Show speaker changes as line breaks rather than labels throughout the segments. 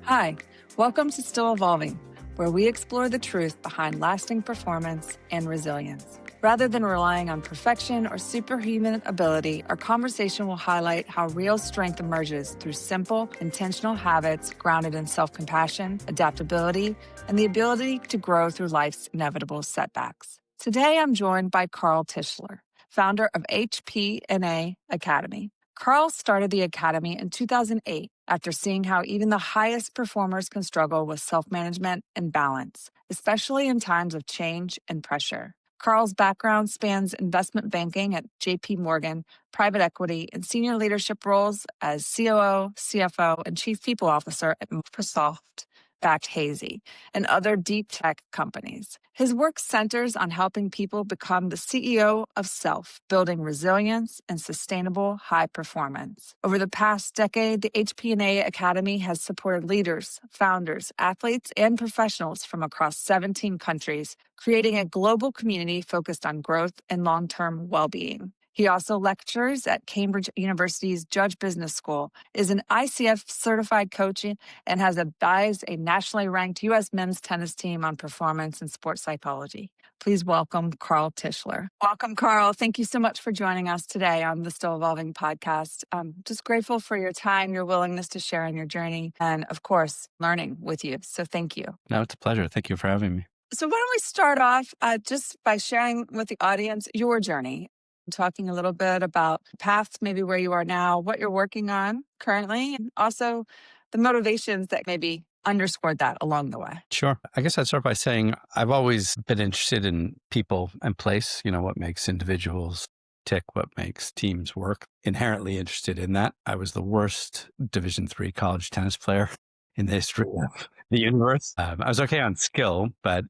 Hi, welcome to Still Evolving, where we explore the truth behind lasting performance and resilience. Rather than relying on perfection or superhuman ability, our conversation will highlight how real strength emerges through simple, intentional habits grounded in self-compassion, adaptability, and the ability to grow through life's inevitable setbacks. Today, I'm joined by Carl Tischler, founder of HPNA Academy. Carl started the Academy in 2008 after seeing how even the highest performers can struggle with self-management and balance, especially in times of change and pressure. Carl's background spans investment banking at JP Morgan, private equity, and senior leadership roles as COO, CFO, and Chief People Officer at Microsoft-backed Hazy and other deep tech companies. His work centers on helping people become the CEO of self, building resilience and sustainable high performance. Over the past decade, the HPNA Academy has supported leaders, founders, athletes, and professionals from across 17 countries, creating a global community focused on growth and long-term well-being. He also lectures at Cambridge University's Judge Business School, is an ICF certified coach, and has advised a nationally ranked U.S. men's tennis team on performance and sports psychology. Please welcome Carl Tischler. Welcome, Carl. Thank you so much for joining us today on the Still Evolving podcast. I'm just grateful for your time, your willingness to share on your journey, and of course, learning with you. So thank you.
No, it's a pleasure. Thank you for having me.
So why don't we start off just by sharing with the audience your journey, talking a little bit about paths, maybe where you are now, what you're working on currently, and also the motivations that maybe underscored that along the way.
Sure. I guess I'd start by saying I've always been interested in people and place, what makes individuals tick, what makes teams work. Inherently interested in that. I was the worst Division III college tennis player in the history of the universe. I was okay on skill, but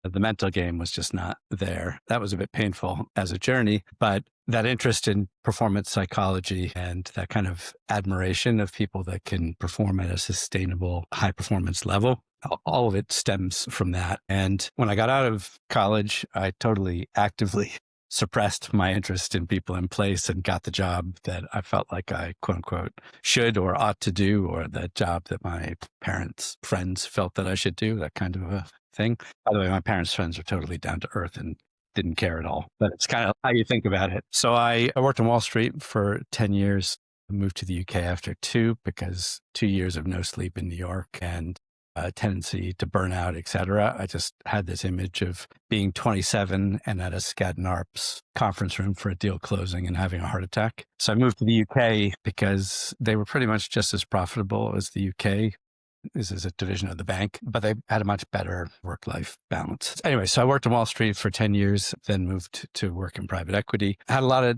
the mental game was just not there. That was a bit painful as a journey, but that interest in performance psychology and that kind of admiration of people that can perform at a sustainable high performance level, all of it stems from that. And when I got out of college, I totally actively suppressed my interest in people in place and got the job that I felt like I quote unquote should or ought to do, or the job that my parents' friends felt that I should do, that kind of a thing. By the way, my parents' friends are totally down to earth and didn't care at all, but it's kind of how you think about it. So I worked on Wall Street for 10 years, moved to the UK after 2 because 2 years of no sleep in New York and a tendency to burn out, et cetera. I just had this image of being 27 and at a Skadden Arps conference room for a deal closing and having a heart attack. So I moved to the UK because they were pretty much just as profitable as the UK. This is a division of the bank, but they had a much better work-life balance. Anyway, so I worked on Wall Street for 10 years, then moved to work in private equity. I had a lot of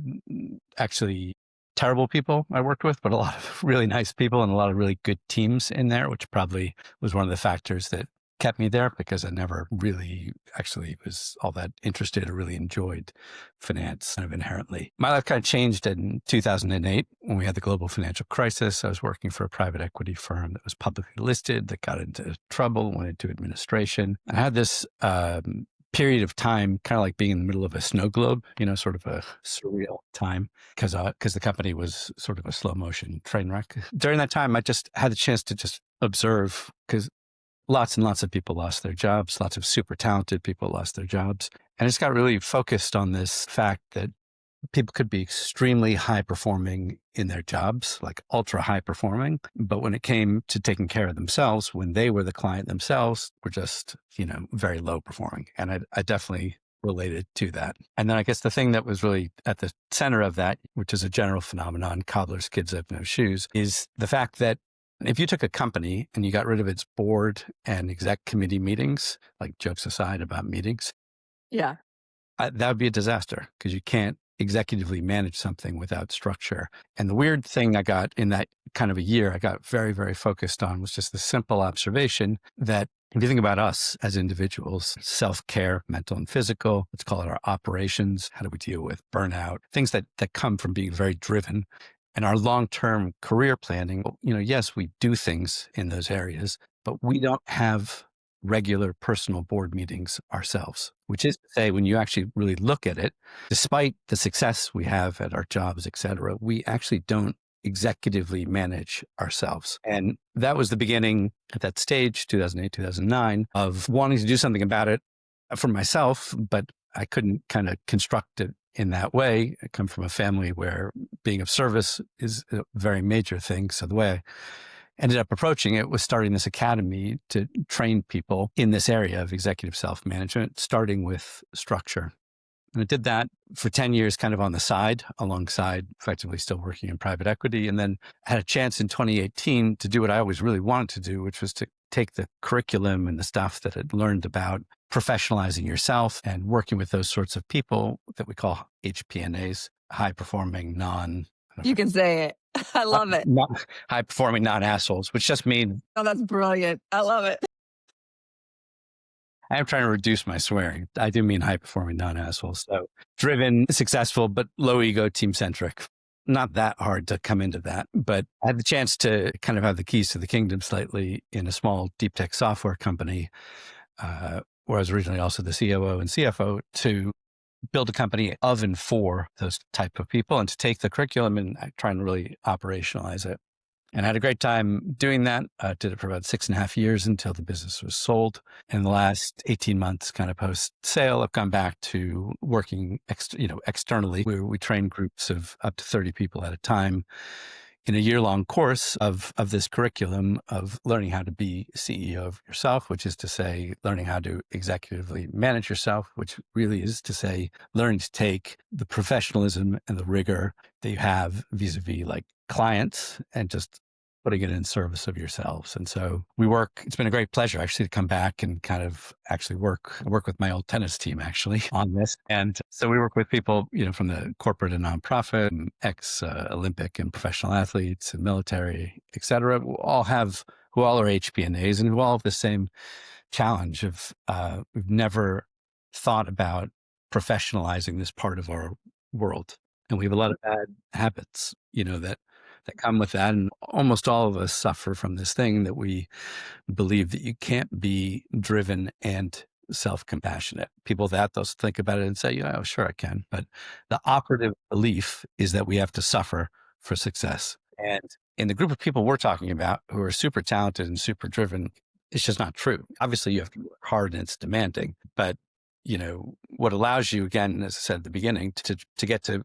actually terrible people I worked with, but a lot of really nice people and a lot of really good teams in there, which probably was one of the factors that kept me there, because I never really actually was all that interested or really enjoyed finance kind of inherently. My life kind of changed in 2008 when we had the global financial crisis. I was working for a private equity firm that was publicly listed, that got into trouble, went into administration. I had this period of time, kind of like being in the middle of a snow globe, sort of a surreal time, because the company was sort of a slow motion train wreck. During that time, I just had the chance to just observe, because lots and lots of people lost their jobs. Lots of super talented people lost their jobs. And I just got really focused on this fact that people could be extremely high performing in their jobs, like ultra high performing. But when it came to taking care of themselves, when they were the client themselves, were just, very low performing. And I definitely related to that. And then I guess the thing that was really at the center of that, which is a general phenomenon, cobbler's kids have no shoes, is the fact that if you took a company and you got rid of its board and exec committee meetings, like jokes aside about meetings,
Yeah.
that would be a disaster, because you can't executively manage something without structure. And the weird thing I got in that kind of a year, I got very, very focused on, was just the simple observation that if you think about us as individuals, self-care, mental and physical, let's call it our operations, how do we deal with burnout, things that come from being very driven. And our long-term career planning, yes, we do things in those areas, but we don't have regular personal board meetings ourselves, which is to say, when you actually really look at it, despite the success we have at our jobs, et cetera, we actually don't executively manage ourselves. And that was the beginning at that stage, 2008, 2009, of wanting to do something about it for myself, but I couldn't kind of construct it in that way. I come from a family where being of service is a very major thing. So the way I ended up approaching it was starting this academy to train people in this area of executive self-management, starting with structure. And I did that for 10 years, kind of on the side, alongside effectively still working in private equity. And then had a chance in 2018 to do what I always really wanted to do, which was to take the curriculum and the stuff that I'd learned about professionalizing yourself and working with those sorts of people that we call HPNAs, high performing
You can say it. I love it.
not high performing non-assholes, which just means
Oh, that's brilliant. I love it.
I am trying to reduce my swearing. I do mean high performing non-assholes. So driven, successful, but low ego, team centric. Not that hard to come into that, but I had the chance to kind of have the keys to the kingdom slightly in a small deep tech software company, where I was originally also the COO and CFO, to build a company of and for those type of people and to take the curriculum and try and really operationalize it. And I had a great time doing that. Did it for about 6.5 years until the business was sold. In the last 18 months, kind of post sale, I've gone back to working externally, where we train groups of up to 30 people at a time in a year-long course of this curriculum of learning how to be CEO of yourself, which is to say learning how to executively manage yourself, which really is to say learning to take the professionalism and the rigor that you have vis-a-vis like clients and just putting it in service of yourselves. And so it's been a great pleasure actually to come back and kind of actually work with my old tennis team actually on this. And so we work with people, from the corporate and nonprofit and ex-Olympic and professional athletes and military, et cetera, who all are HPNAs and who all have the same challenge of, we've never thought about professionalizing this part of our world. And we have a lot of bad habits, that come with that. And almost all of us suffer from this thing that we believe that you can't be driven and self-compassionate. People that they'll think about it and say, yeah, sure I can. But the operative belief is that we have to suffer for success. And in the group of people we're talking about who are super talented and super driven, it's just not true. Obviously you have to work hard and it's demanding, but what allows you, again, as I said at the beginning, to get to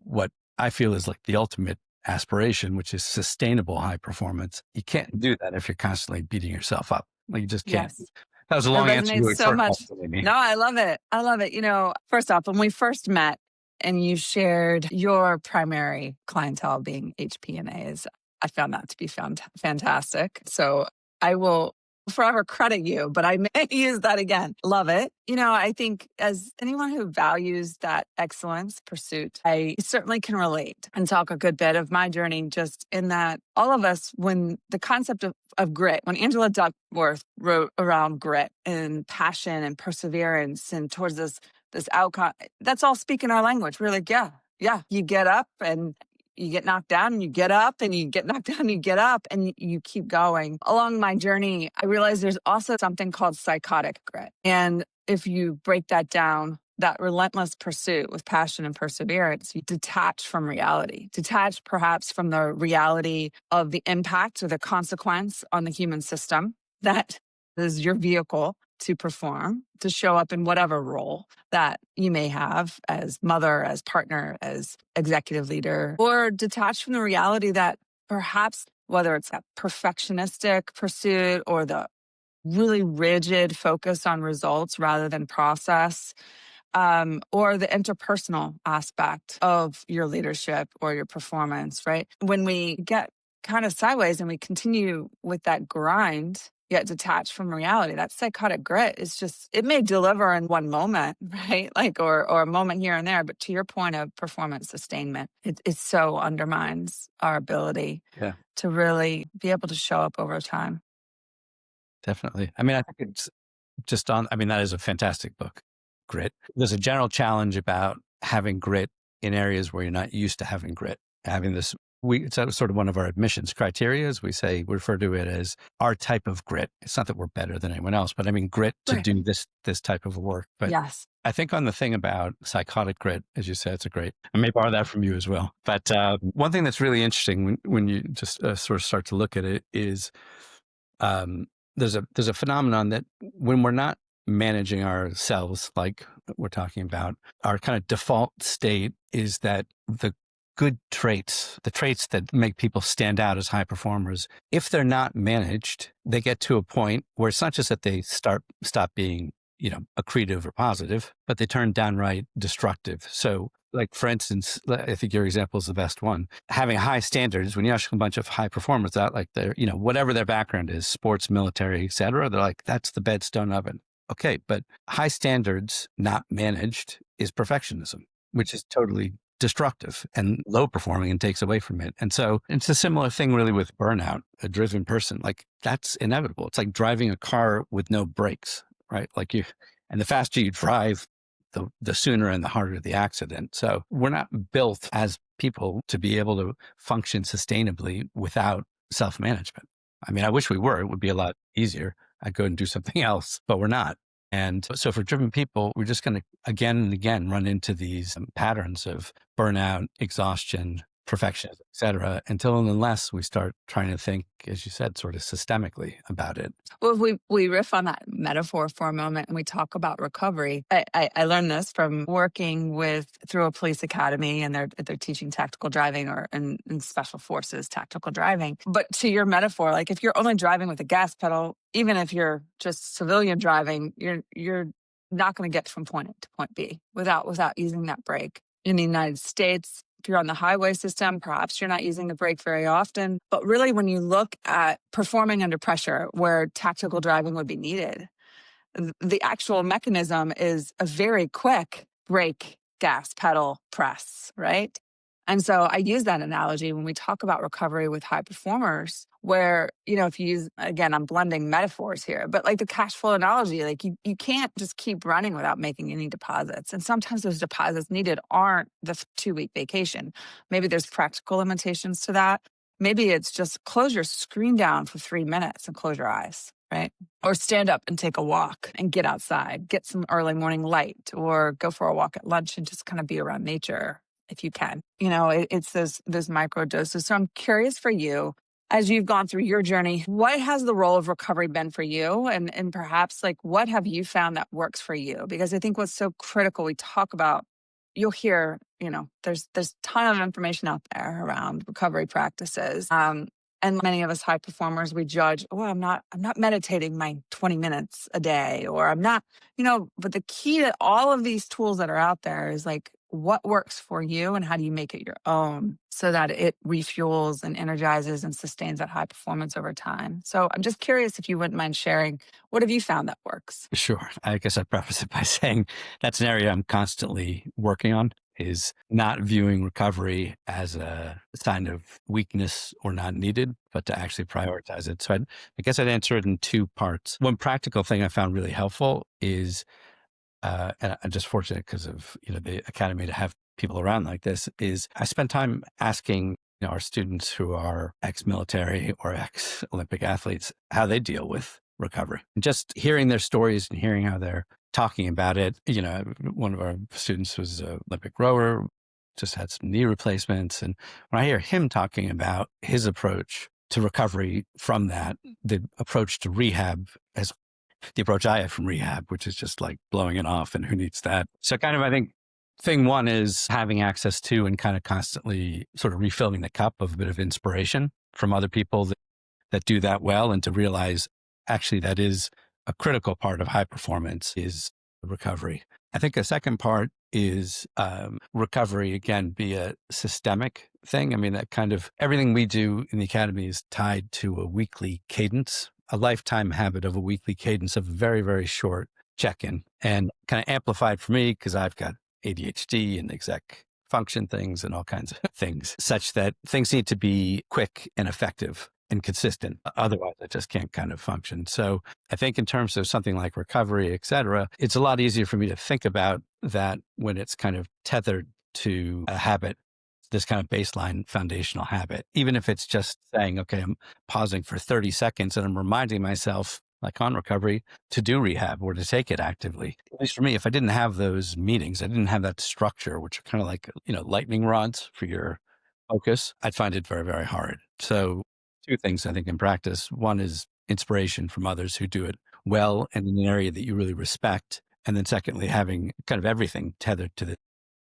what I feel is like the ultimate aspiration, which is sustainable high performance. You can't do that if you're constantly beating yourself up. Like you just can't.
Yes.
That was a long answer to a
so
short
much.
question, maybe.
No, I love it. I love it. First off, when we first met and you shared your primary clientele being HPNAs, I found that to be fantastic. So I will forever credit you, but I may use that again. Love it. I think as anyone who values that excellence pursuit, I certainly can relate and talk a good bit of my journey just in that all of us, when the concept of grit, when Angela Duckworth wrote around grit and passion and perseverance and towards this outcome, that's all speaking our language. We're like, yeah, you get up and you get knocked down and you get up and you get knocked down and you get up and you keep going. Along my journey, I realized there's also something called psychotic grit. And if you break that down, that relentless pursuit with passion and perseverance, you detach from reality, detach perhaps from the reality of the impact or the consequence on the human system that is your vehicle to perform, to show up in whatever role that you may have as mother, as partner, as executive leader, or detach from the reality that perhaps whether it's that perfectionistic pursuit or the really rigid focus on results rather than process, or the interpersonal aspect of your leadership or your performance, right? When we get kind of sideways and we continue with that grind, yet detached from reality, that psychotic grit is just, it may deliver in one moment, right? Or a moment here and there, but to your point of performance sustainment, it so undermines our ability to really be able to show up over time.
Definitely. I mean, I think it's that is a fantastic book, Grit. There's a general challenge about having grit in areas where you're not used to having grit, having this it's sort of one of our admissions criteria. As we refer to it as our type of grit. It's not that we're better than anyone else, but I mean grit to
Right.
do this type of work. But
Yes.
I think on the thing about psychotic grit, as you said, I may borrow that from you as well. But one thing that's really interesting when you just sort of start to look at it is um, there's a phenomenon that when we're not managing ourselves, like we're talking about, our kind of default state is that the good traits, the traits that make people stand out as high performers, if they're not managed, they get to a point where it's not just that they stop being, accretive or positive, but they turn downright destructive. So like, for instance, I think your example is the best one. Having high standards, when you ask a bunch of high performers out, like they're, whatever their background is, sports, military, et cetera, they're like, that's the bedstone oven. Okay, but high standards not managed is perfectionism, which is totally destructive and low performing and takes away from it. And so it's a similar thing really with burnout. A driven person, like that's inevitable. It's like driving a car with no brakes, right? And the faster you drive, the sooner and the harder the accident. So we're not built as people to be able to function sustainably without self-management. I mean, I wish we were. It would be a lot easier. I'd go and do something else, but we're not. And so for driven people, we're just going to again and again run into these patterns of burnout, exhaustion, perfectionism, et cetera, until and unless we start trying to think, as you said, sort of systemically about it.
Well, if we riff on that metaphor for a moment and we talk about recovery, I learned this from working through a police academy, and they're teaching tactical driving or in special forces tactical driving. But to your metaphor, like if you're only driving with a gas pedal, even if you're just civilian driving, you're not going to get from point A to point B without using that brake. In the United States, if you're on the highway system, perhaps you're not using the brake very often. But really, when you look at performing under pressure where tactical driving would be needed, the actual mechanism is a very quick brake, gas, pedal, press, right? And so I use that analogy when we talk about recovery with high performers, where, if you use, again, I'm blending metaphors here, but like the cash flow analogy, like you can't just keep running without making any deposits. And sometimes those deposits needed aren't the 2-week vacation. Maybe there's practical limitations to that. Maybe it's just close your screen down for 3 minutes and close your eyes, right? Or stand up and take a walk and get outside, get some early morning light, or go for a walk at lunch and just kind of be around nature if you can. It's those micro doses. So I'm curious for you, as you've gone through your journey, what has the role of recovery been for you? And perhaps like what have you found that works for you? Because I think what's so critical, we talk about, you'll hear, there's a ton of information out there around recovery practices. And many of us high performers, we judge, oh, I'm not meditating my 20 minutes a day, or I'm not, but the key to all of these tools that are out there is like, what works for you and how do you make it your own so that it refuels and energizes and sustains that high performance over time? So I'm just curious if you wouldn't mind sharing, what have you found that works?
Sure. I guess I'd preface it by saying that's an area I'm constantly working on, is not viewing recovery as a sign of weakness or not needed, but to actually prioritize it. So I guess I'd answer it in 2 parts. One practical thing I found really helpful is, and I'm just fortunate because of the academy to have people around like this, is I spend time asking our students who are ex-military or ex-Olympic athletes how they deal with recovery. And just hearing their stories and hearing how they're talking about it. One of our students was an Olympic rower, just had some knee replacements. And when I hear him talking about his approach to recovery from that, the approach to rehab as the approach I have from rehab, which is just like blowing it off, and who needs that? So kind of, I think thing one is having access to and kind of constantly sort of refilling the cup of a bit of inspiration from other people that do that well, and to realize actually that is a critical part of high performance is recovery. I think a second part is recovery, again, be a systemic thing. I mean, that kind of everything we do in the academy is tied to a weekly cadence, a lifetime habit of a weekly cadence of a very, very short check-in, and kind of amplified for me because I've got ADHD and exec function things and all kinds of things, such that things need to be quick and effective and consistent. Otherwise, I just can't kind of function. So I think in terms of something like recovery, et cetera, it's a lot easier for me to think about that when it's kind of tethered to a habit this kind of baseline foundational habit, even if it's just saying, okay, I'm pausing for 30 seconds and I'm reminding myself, like on recovery, to do rehab or to take it actively. At least for me, if I didn't have those meetings, I didn't have that structure, which are kind of like, lightning rods for your focus, I'd find it very, very hard. So two things I think in practice. One is inspiration from others who do it well and in an area that you really respect. And then secondly, having kind of everything tethered to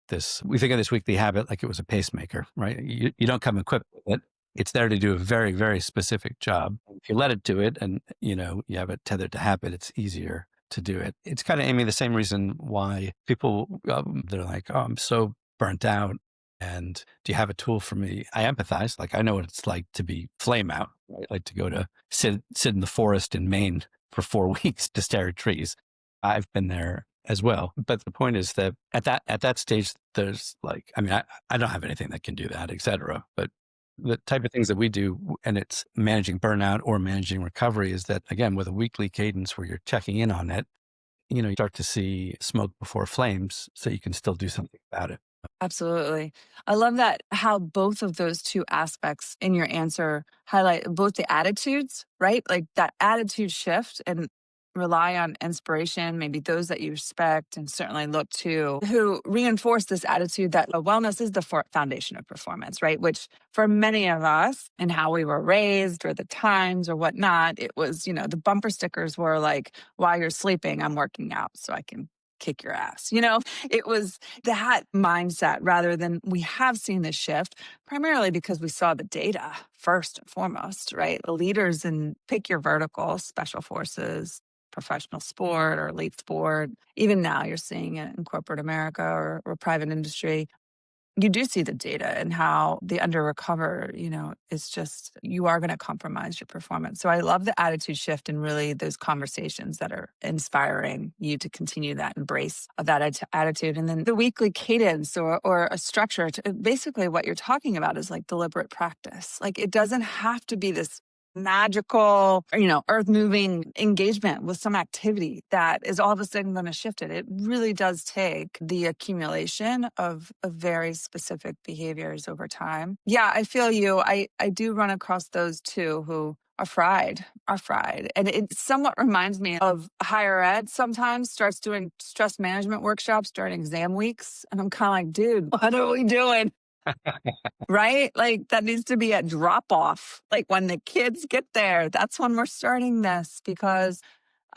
this. We think of this weekly habit like it was a pacemaker, right? You don't come equipped with it. It's there to do a very, very specific job. If you let it do it and, you have it tethered to habit, it's easier to do it. It's kind of, Amy, the same reason why people, they're like, oh, I'm so burnt out. And do you have a tool for me? I empathize. Like, I know what it's like to be flame out, right? Like to go to sit in the forest in Maine for 4 weeks to stare at trees. I've been there as well. But the point is that at that stage, there's like, I don't have anything that can do that, et cetera. But the type of things that we do, and it's managing burnout or managing recovery, is that, again, with a weekly cadence where you're checking in on it, you start to see smoke before flames so you can still do something about it.
Absolutely. I love that how both of those two aspects in your answer highlight both the attitudes, right? Like that attitude shift and rely on inspiration, maybe those that you respect and certainly look to, who reinforce this attitude that wellness is the foundation of performance, right? Which for many of us and how we were raised or the times or whatnot, it was, the bumper stickers were like, while you're sleeping, I'm working out so I can kick your ass. It was that mindset rather than we have seen this shift primarily because we saw the data first and foremost, right? The leaders in pick your vertical, special forces, professional sport or elite sport. Even now you're seeing it in corporate America or private industry. You do see the data and how the under recover, is just, you are going to compromise your performance. So I love the attitude shift and really those conversations that are inspiring you to continue that embrace of that attitude. And then the weekly cadence or a structure, basically what you're talking about is like deliberate practice. Like it doesn't have to be this magical, earth moving engagement with some activity that is all of a sudden going to shift it. It really does take the accumulation of very specific behaviors over time. Yeah, I feel you. I do run across those too who are fried. And it somewhat reminds me of higher ed sometimes starts doing stress management workshops during exam weeks. And I'm kind of like, dude, what are we doing? Right? Like that needs to be a drop off. Like when the kids get there, that's when we're starting this because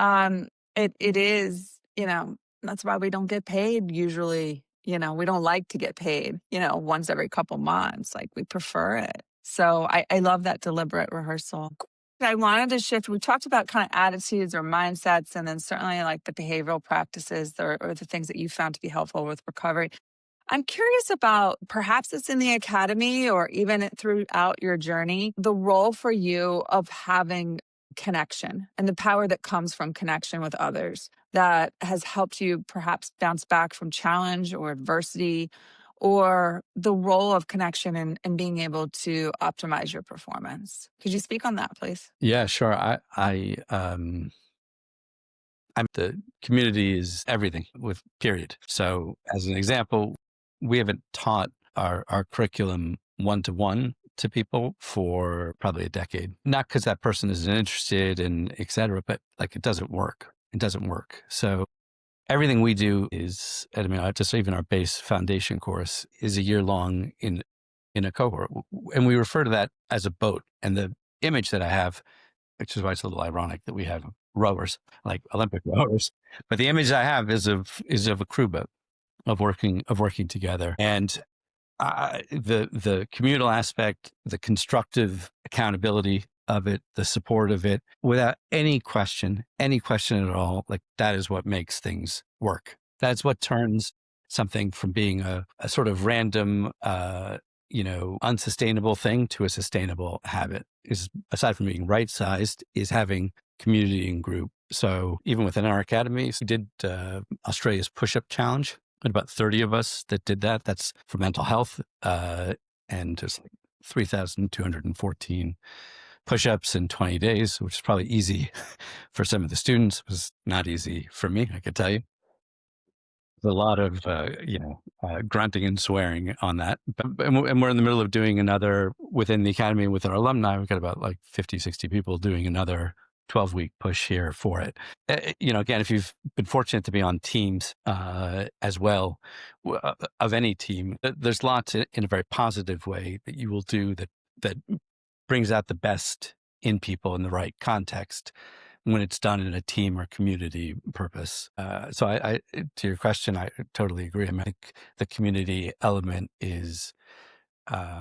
it is, that's why we don't get paid usually. We don't like to get paid, once every couple months. Like we prefer it. So I love that deliberate rehearsal. I wanted to shift. We talked about kind of attitudes or mindsets, and then certainly like the behavioral practices or the things that you found to be helpful with recovery. I'm curious about perhaps it's in the academy or even throughout your journey, the role for you of having connection and the power that comes from connection with others that has helped you perhaps bounce back from challenge or adversity, or the role of connection and being able to optimize your performance. Could you speak on that, please?
Yeah, sure. The community is everything with period. So as an example, we haven't taught our curriculum one-to-one to people for probably a decade. Not because that person isn't interested and et cetera, but like it doesn't work. It doesn't work. So everything we do is, just even our base foundation course is a year long in a cohort. And we refer to that as a boat. And the image that I have, which is why it's a little ironic that we have rowers, like Olympic rowers. But the image I have is of a crew boat of working together. And the communal aspect, the constructive accountability of it, the support of it, without any question at all, like that is what makes things work. That's what turns something from being a sort of random, unsustainable thing to a sustainable habit. Is, aside from being right-sized, is having community and group. So even within our academy, we did Australia's push-up challenge. And about 30 of us that did that. That's for mental health. And just like 3,214 push-ups in 20 days, which is probably easy for some of the students. It was not easy for me, I could tell you. a lot of, grunting and swearing on that. And we're in the middle of doing another within the Academy with our alumni. We've got about like 50, 60 people doing another 12-week push here for it. Again, if you've been fortunate to be on teams as well, of any team, there's lots in a very positive way that you will do that brings out the best in people in the right context when it's done in a team or community purpose. So I to your question, I totally agree. I mean, I think the community element is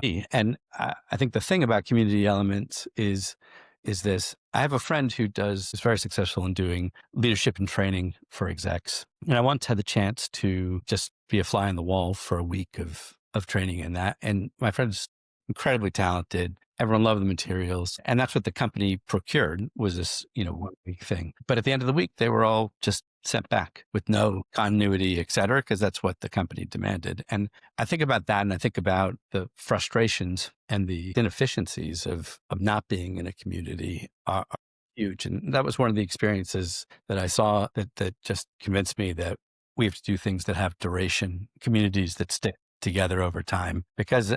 key. And I think the thing about community elements is this. I have a friend who is very successful in doing leadership and training for execs. And I once had the chance to just be a fly on the wall for a week of training in that. And my friend's incredibly talented. Everyone loved the materials. And that's what the company procured, was this, 1 week thing. But at the end of the week, they were all just sent back with no continuity, et cetera, because that's what the company demanded. And I think about that, and I think about the frustrations and the inefficiencies of not being in a community are huge. And that was one of the experiences that I saw that just convinced me that we have to do things that have duration, communities that stick together over time. Because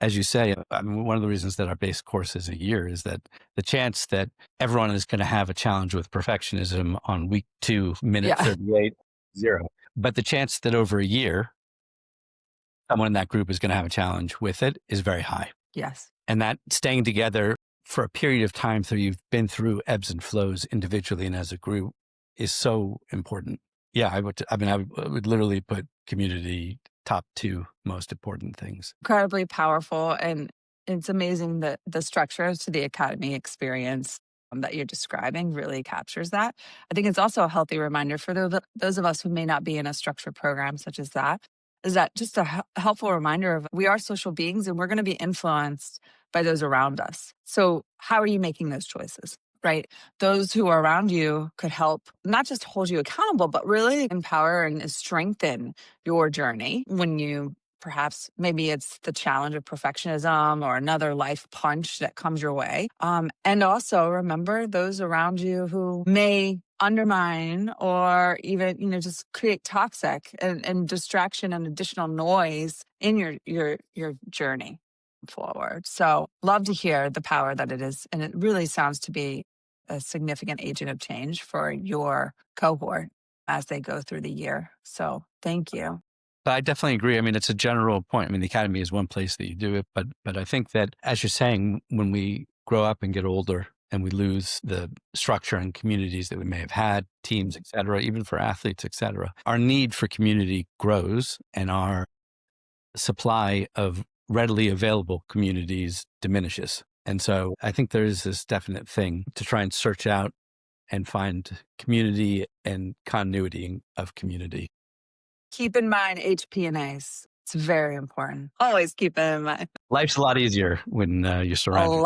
as you say, I mean, one of the reasons that our base course is a year is that the chance that everyone is going to have a challenge with perfectionism on week 2, minute 38, 0. But the chance that over a year, someone in that group is going to have a challenge with it is very high.
Yes.
And that staying together for a period of time so you've been through ebbs and flows individually and as a group is so important. Yeah, I would literally put community top 2 most important things.
Incredibly powerful. And it's amazing that the structure to the Academy experience that you're describing really captures that. I think it's also a healthy reminder for those of us who may not be in a structured program such as that, is that just a helpful reminder of we are social beings and we're going to be influenced by those around us. So how are you making those choices? Right? Those who are around you could help not just hold you accountable, but really empower and strengthen your journey when you perhaps maybe it's the challenge of perfectionism or another life punch that comes your way. And also remember those around you who may undermine or even, just create toxic and distraction and additional noise in your journey forward. So love to hear the power that it is. And it really sounds to be a significant agent of change for your cohort as they go through the year. So thank you.
I definitely agree. I mean, it's a general point. I mean, the Academy is one place that you do it, but I think that, as you're saying, when we grow up and get older and we lose the structure and communities that we may have had, teams, et cetera, even for athletes, et cetera, our need for community grows and our supply of readily available communities diminishes. And so I think there is this definite thing to try and search out and find community and continuity of community.
Keep in mind HPNAs. It's very important. Always keep it in mind.
Life's a lot easier when you're surrounded.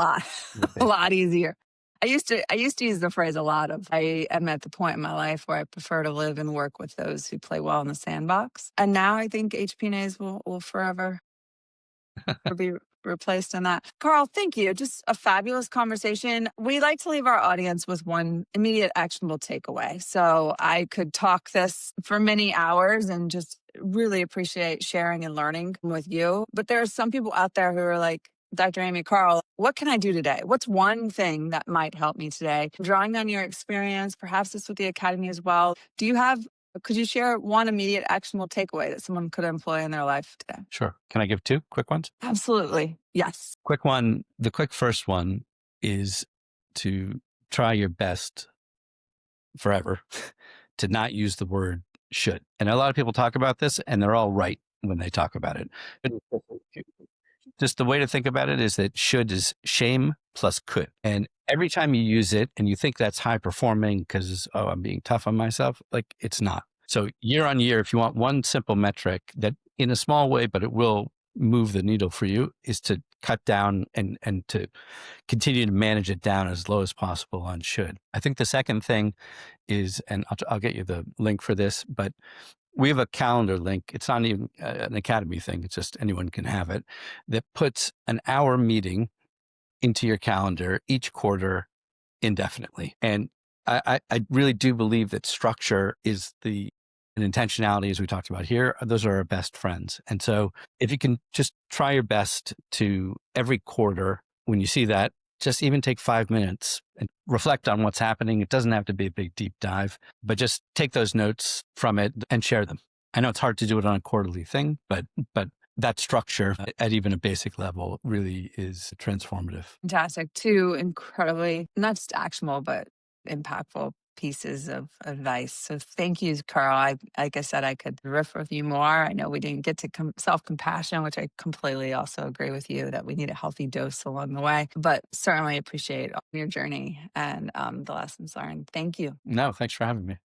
A lot easier. I used to use the phrase a lot of, I am at the point in my life where I prefer to live and work with those who play well in the sandbox. And now I think HPNAs will forever be replaced in that. Carl, thank you. Just a fabulous conversation. We like to leave our audience with one immediate actionable takeaway. So I could talk this for many hours and just really appreciate sharing and learning with you. But there are some people out there who are like, Dr. Amy, Carl, what can I do today? What's one thing that might help me today? Drawing on your experience, perhaps this with the Academy as well. Could you share one immediate actionable takeaway that someone could employ in their life today?
Sure. Can I give 2 quick ones?
Absolutely. Yes.
Quick one. The quick first one is to try your best forever to not use the word should. And a lot of people talk about this and they're all right when they talk about it. Just the way to think about it is that should is shame plus could. And every time you use it and you think that's high performing because, I'm being tough on myself, like it's not. So year on year, if you want one simple metric that in a small way, but it will move the needle for you, is to cut down and to continue to manage it down as low as possible on should. I think the second thing is, and I'll get you the link for this, but we have a calendar link. It's not even an Academy thing. It's just anyone can have it, that puts an hour meeting into your calendar each quarter indefinitely. And I really do believe that structure is the and intentionality, as we talked about here, those are our best friends. And so if you can just try your best to every quarter, when you see that, just even take 5 minutes and reflect on what's happening. It doesn't have to be a big deep dive, but just take those notes from it and share them. I know it's hard to do it on a quarterly thing, but that structure at even a basic level really is transformative.
Fantastic. Two incredibly, not just actionable, but impactful pieces of advice. So thank you, Carl. Like I said, I could riff with you more. I know we didn't get to self-compassion, which I completely also agree with you that we need a healthy dose along the way, but certainly appreciate your journey and the lessons learned. Thank you.
No, thanks for having me.